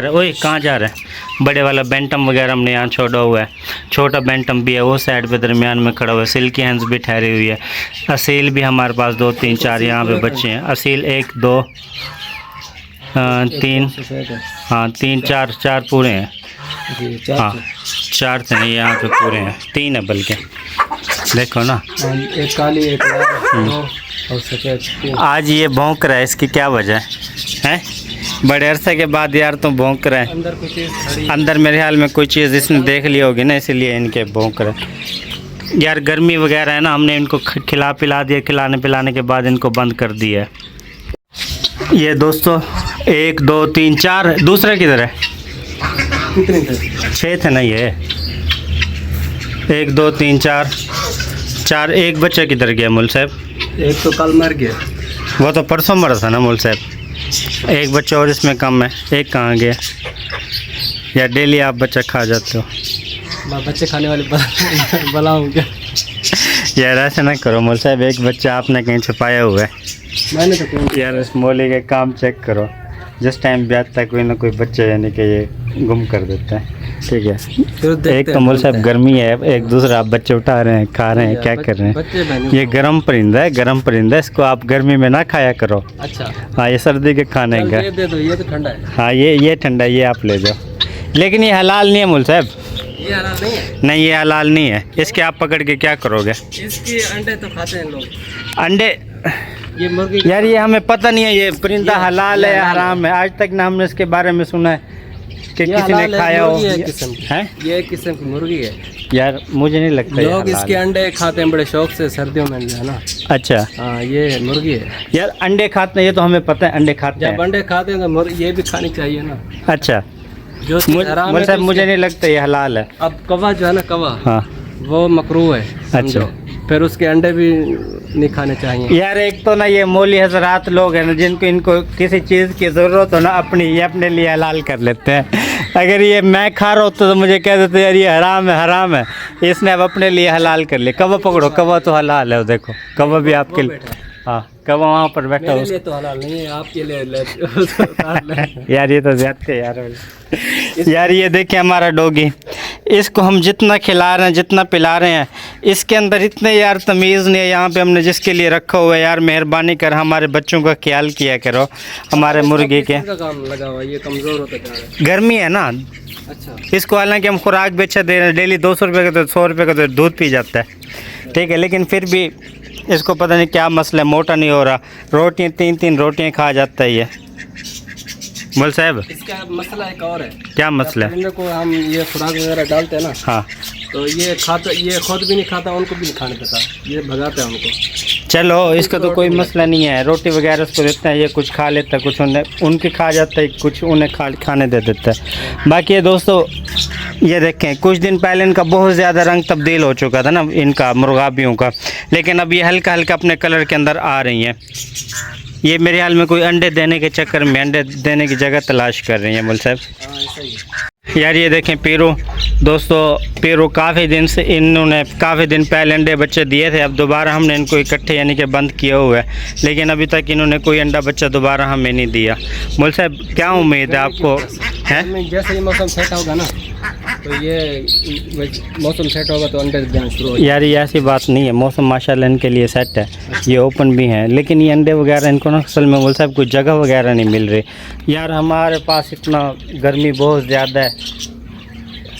ओए कहाँ जा रहा है? बड़े वाला बैंटम वगैरह हमने यहाँ छोड़ा हुआ है, छोटा बैंटम भी है वो साइड पे दरमियान में खड़ा हुआ है, सिल्की हैंड्स भी ठहरी हुई है, असील भी हमारे पास 2 3 4 यहाँ पे बच्चे हैं। असील 1 2 3 हाँ 3 4 पूरे हैं। हाँ 4 थे यहाँ पे पूरे हैं, 3 है बल्कि, देखो ना। एक काली एक लाल और सफेद। आज ये भौंक रहा है, इसकी क्या वजह है? बड़े अरसे के बाद यार तुम भौंक रहे हैं। अंदर कोई चीज़ खड़ी, अंदर मेरे ख्याल में कोई चीज़ इसने देख ली होगी ना, इसीलिए इनके भौंक रहे। यार गर्मी वगैरह है ना, हमने इनको खिला पिला दिया, खिलाने पिलाने के बाद इनको बंद कर दिया है। ये दोस्तों 1 2 3 4, दूसरा किधर है? कितने थे? 6 थे ना ये। 1 2 3 4, एक बच्चा किधर गया मुल साहब? एक तो कल मर गया, वो तो परसों मरा था ना मुल साहब। एक बच्चा और इसमें कम है, एक कहाँ गया? या डेली आप बच्चा खा जाते हो? मैं बच्चे खाने वाले बनाऊँ क्या? यार ऐसे ना करो मुल साहब, एक बच्चा आपने कहीं छुपाया हुआ है। मैंने तो क्यों? यार इस मोली के काम चेक करो, जिस टाइम भी आता है कोई ना कोई बच्चा यानी कि ये गुम कर देता है। ठीक है, एक तो मुल साहब गर्मी है, एक दूसरा आप बच्चे उठा रहे हैं, खा रहे हैं, क्या कर रहे हैं? ये गर्म परिंदा है, गर्म परिंदा है, इसको आप गर्मी में ना खाया करो। अच्छा हाँ ये सर्दी के खाने का। ये दे दो, ये तो ठंडा है। हाँ ये ठंडा, ये आप ले जाओ, लेकिन ये हलाल नहीं है मुल साहब। ये हलाल नहीं है? नहीं ये हलाल नहीं है, इसके आप पकड़ के क्या करोगे? इसके अंडे तो खाते हैं लोग। अंडे? ये मुर्गी यार ये हमें पता नहीं है ये परिंदा हलाल है या हराम है, आज तक ना हमने इसके बारे में सुना है कि किसी ने खाया हो। ये किस्म की मुर्गी है यार, मुझे नहीं लगता लोग इसके अंडे खाते हैं बड़े शौक से सर्दियों में जो है ना। अच्छा हाँ ये मुर्गी है यार, अंडे खाते हैं, ये तो हमें पता है अंडे खाते हैं। जब अंडे खाते हैं तो ये भी खानी चाहिए ना। अच्छा जो मुझे नहीं लगता ये हलाल है। अब कवा जो है ना, कवा हाँ वो मकरूह है। अच्छा, फिर उसके अंडे भी नहीं खाने चाहिए। यार एक तो ना ये मौली हजरात लोग हैं ना, जिनको इनको किसी चीज़ की ज़रूरत हो ना, ये अपने लिए हलाल कर लेते हैं। अगर ये मैं खा रहा होता तो मुझे कह देते यार ये हराम है, हराम है, इसने अब अपने लिए हलाल कर लिया। कवा पकड़ो, कवा तो हलाल है, देखो कवा भी आपके लिए। हाँ कवा वहाँ पर बैठा हो, तो हलाल नहीं है, आपके लिए यार ये तो ज़्यादा यार। यार ये देखिए हमारा डॉगी, इसको हम जितना खिला रहे हैं, जितना पिला रहे हैं, इसके अंदर इतने यार तमीज़ नहीं है। यहाँ पे हमने जिसके लिए रखा हुआ है, यार मेहरबानी कर हमारे बच्चों का ख्याल किया करो, हमारे मुर्गे के। काम लगा हुआ, ये कमज़ोर होता जा रहा है। गर्मी है ना। अच्छा, इसको हालांकि हम खुराक भी अच्छा दे रहे हैं, डेली 200 रुपये का, तो 100 रुपये का तो दूध पी जाता है। ठीक है, लेकिन फिर भी इसको पता नहीं क्या मसला है, मोटा नहीं हो रहा, रोटियाँ 3 रोटियाँ खा जाता है ये। बोल साहब इसका मसला एक और है। क्या मसला है? परिंदे को हम ये खुराक वगैरह डालते हैं ना, हाँ तो ये खाता, ये खुद भी नहीं खाता, उनको भी नहीं खाने देता, ये भगाता है उनको। चलो इसका तो कोई मसला नहीं है, रोटी वगैरह उसको देते हैं, ये कुछ खा लेता है, कुछ उनके खा जाता है, कुछ उन्हें खाने दे देता है। बाकी ये दोस्तों ये देखें, कुछ दिन पहले इनका बहुत ज़्यादा रंग तब्दील हो चुका था ना इनका, मुर्गाबियों का, लेकिन अब ये हल्का हल्का अपने कलर के अंदर आ रही हैं। ये मेरे ख्याल में कोई अंडे देने के चक्कर में अंडे देने की जगह तलाश कर रही हैं मुल साहब। यार ये देखें पेरू, दोस्तों पेरू काफ़ी दिन से, इन्होंने काफ़ी दिन पहले अंडे बच्चे दिए थे, अब दोबारा हमने इनको इकट्ठे यानी कि बंद किया हुआ है, लेकिन अभी तक इन्होंने कोई अंडा बच्चा दोबारा हमें नहीं दिया। मुल साहब क्या उम्मीद है आपको? हैं जैसे ही मौसम सेट होगा ना, तो ये मौसम सेट होगा तो अंडे देना शुरू हो। यार ये ऐसी बात नहीं है, मौसम माशाल्लाह इनके लिए सेट है, ये ओपन भी हैं, लेकिन ये अंडे वगैरह इनको ना असल में बोल साहब कोई जगह वगैरह नहीं मिल रही। यार हमारे पास इतना गर्मी बहुत ज़्यादा है,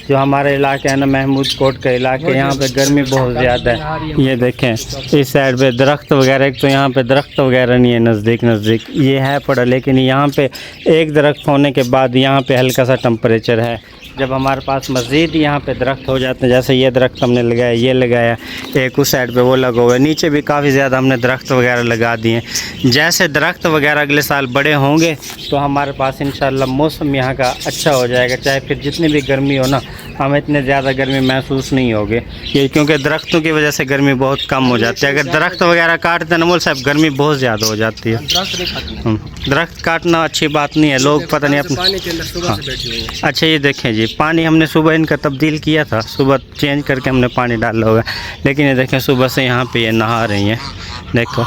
जो हमारे इलाके है ना महमूद कोट का इलाके, यहाँ पे गर्मी बहुत ज़्यादा है। ये देखें इस साइड पे दरख्त वगैरह, एक तो यहाँ पे दरख्त वगैरह नहीं है नज़दीक, ये है पड़ा, लेकिन यहाँ पे एक दरख्त होने के बाद यहाँ पे हल्का सा टेम्परेचर है। जब हमारे पास मज़ीद यहाँ पे दरख्त हो जाते हैं, जैसे ये दरख्त हमने लगाया, ये लगाया, एक उस साइड पे वो लगा हुआ है, नीचे भी काफ़ी ज़्यादा हमने दरख्त वगैरह लगा दिए। जैसे दरख्त वगैरह अगले साल बड़े होंगे तो हमारे पास इंशाल्लाह मौसम यहाँ का अच्छा हो जाएगा, चाहे फिर जितनी भी गर्मी हो ना, हमें इतने ज़्यादा गर्मी महसूस नहीं होगी, ये क्योंकि दरख्तों की वजह से गर्मी बहुत कम हो जाती है। अगर दरख्त वगैरह काटते हैं ना मोल साहब, गर्मी बहुत ज़्यादा हो जाती है। दरख्त काटना अच्छी बात नहीं है, लोग पता नहीं अपने। अच्छा ये देखें जी, पानी हमने सुबह इनका तब्दील किया था, सुबह चेंज करके हमने पानी डाला होगा, लेकिन ये देखें सुबह से यहाँ पे ये नहा रही हैं, देखो।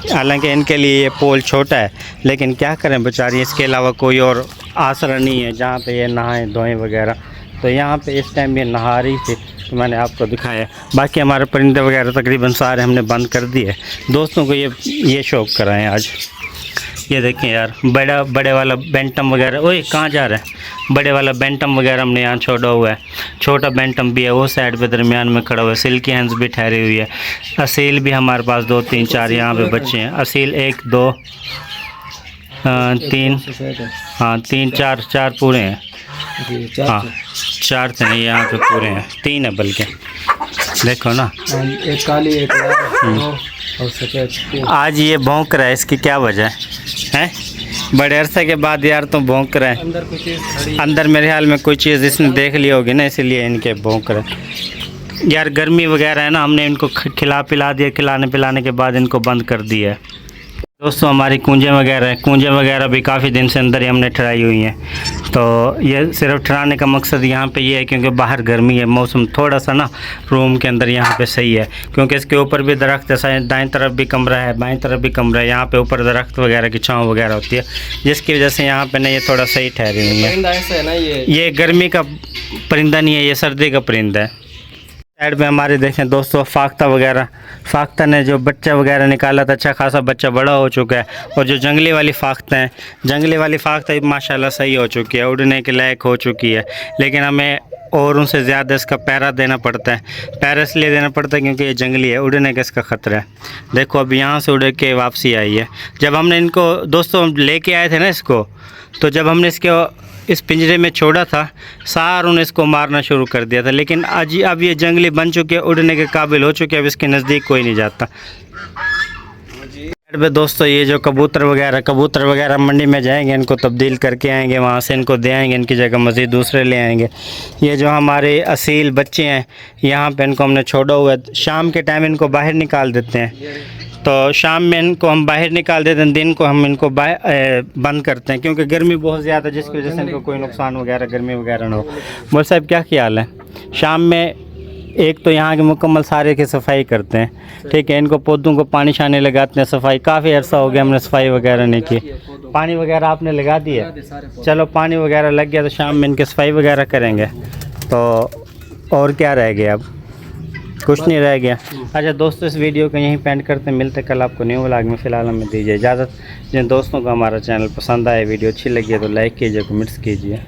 हालांकि इनके लिए ये पोल छोटा है, लेकिन क्या करें बेचारी, इसके अलावा कोई और आसरा नहीं है जहाँ पे ये नहाएं धोएं वगैरह। तो यहाँ पे इस टाइम ये नहा रही थी तो मैंने आपको दिखाया। बाकी हमारे परिंदे वगैरह तकरीबन सारे हमने बंद कर दिए। दोस्तों को ये शौक कराएं आज। ये देखें यार, बड़े वाला बैंटम वगैरह, ओए कहाँ जा रहा है, बड़े वाला बैंटम वगैरह हमने यहाँ छोड़ा हुआ है। छोटा बैंटम भी है वो साइड पे दरमियान में खड़ा हुआ है। सिल्की हैंस भी ठहरी हुई है। असील भी हमारे पास 2 3 4 यहाँ पे बच्चे हैं। असील 1 2 3 हाँ 3 4 पूरे हैं। हाँ 4 थे नहीं, यहाँ पे पूरे हैं, 3 है बल्कि। देखो ना, एक काली एक और सफेद। आज ये भौंक रहा है, इसकी क्या वजह है? बड़े अरसे के बाद यार तुम भौंक रहे हैं। अंदर मेरे ख्याल में कोई चीज़ इसने देख ली होगी ना, इसीलिए इनके भौंक रहे। यार गर्मी वगैरह है ना, हमने इनको खिला पिला दिया। खिलाने पिलाने के बाद इनको बंद कर दिया है। दोस्तों हमारी कूंजें वगैरह भी काफ़ी दिन से अंदर ही हमने ठहराई हुई हैं। तो ये सिर्फ ठहराने का मकसद यहाँ पे ये है क्योंकि बाहर गर्मी है, मौसम थोड़ा सा ना रूम के अंदर यहाँ पे सही है। क्योंकि इसके ऊपर भी दरख्त है, दाएं तरफ भी कमरा है, बाएं तरफ भी कमरा है। यहाँ पे ऊपर दरख्त वगैरह की छाँव वगैरह होती है, जिसकी वजह से यहाँ पे ना ये थोड़ा सही ठहरी हुई है। ये गर्मी का परिंदा नहीं है, ये सर्दी का परिंदा है। साइड में हमारे देखें दोस्तों फाख्ता वगैरह, फाख्ता ने जो बच्चा वगैरह निकाला था, अच्छा खासा बच्चा बड़ा हो चुका है। और जो जंगली वाली फाख्ता है, जंगली वाली फाख्ता माशाल्लाह सही हो चुकी है, उड़ने के लायक हो चुकी है। लेकिन हमें और उनसे ज़्यादा इसका पैरा देना पड़ता है। पैरा इसलिए देना पड़ता है क्योंकि ये जंगली है, उड़ने का इसका ख़तरा है। देखो अभी यहाँ से उड़ के वापसी आई है। जब हमने इनको दोस्तों लेके आए थे ना इसको, तो जब हमने इस पिंजरे में छोड़ा था, सारों ने इसको मारना शुरू कर दिया था। लेकिन आज अब ये जंगली बन चुके, उड़ने के काबिल हो चुके, अब इसके नज़दीक कोई नहीं जाता। पे दोस्तों ये जो कबूतर वगैरह मंडी में जाएंगे, इनको तब्दील करके आएंगे, वहाँ से इनको दे आएंगे, इनकी जगह मज़ीद दूसरे ले आएंगे। ये जो हमारे असील बच्चे हैं, यहाँ पे इनको हमने छोड़ा हुआ है। शाम के टाइम इनको बाहर निकाल देते हैं। तो शाम में इनको हम बाहर निकाल देते हैं, दिन को हम इनको बंद करते हैं क्योंकि गर्मी बहुत ज़्यादा, जिसकी वजह से इनको कोई नुकसान वगैरह गर्मी वगैरह ना हो। बोल साहब क्या ख्याल है? शाम में एक तो यहाँ के मुकम्मल सारे की सफाई करते हैं, ठीक है। इनको पौधों को पानी शानी लगाते हैं, सफाई काफ़ी अर्सा हो गया हमने सफाई वगैरह नहीं की। पानी वगैरह आपने लगा दिया? चलो पानी वगैरह लग गया तो शाम में इनकी सफाई वगैरह करेंगे। तो और क्या रह गया? अब कुछ नहीं रह गया। अच्छा दोस्तों इस वीडियो को यहीं पेंड करते हैं, मिलते कल आपको न्यू व्लॉग में। फ़िलहाल हमें दीजिए इजाज़त। जिन दोस्तों को हमारा चैनल पसंद आए, वीडियो अच्छी लगी है तो लाइक कीजिए, कमेंट्स कीजिए।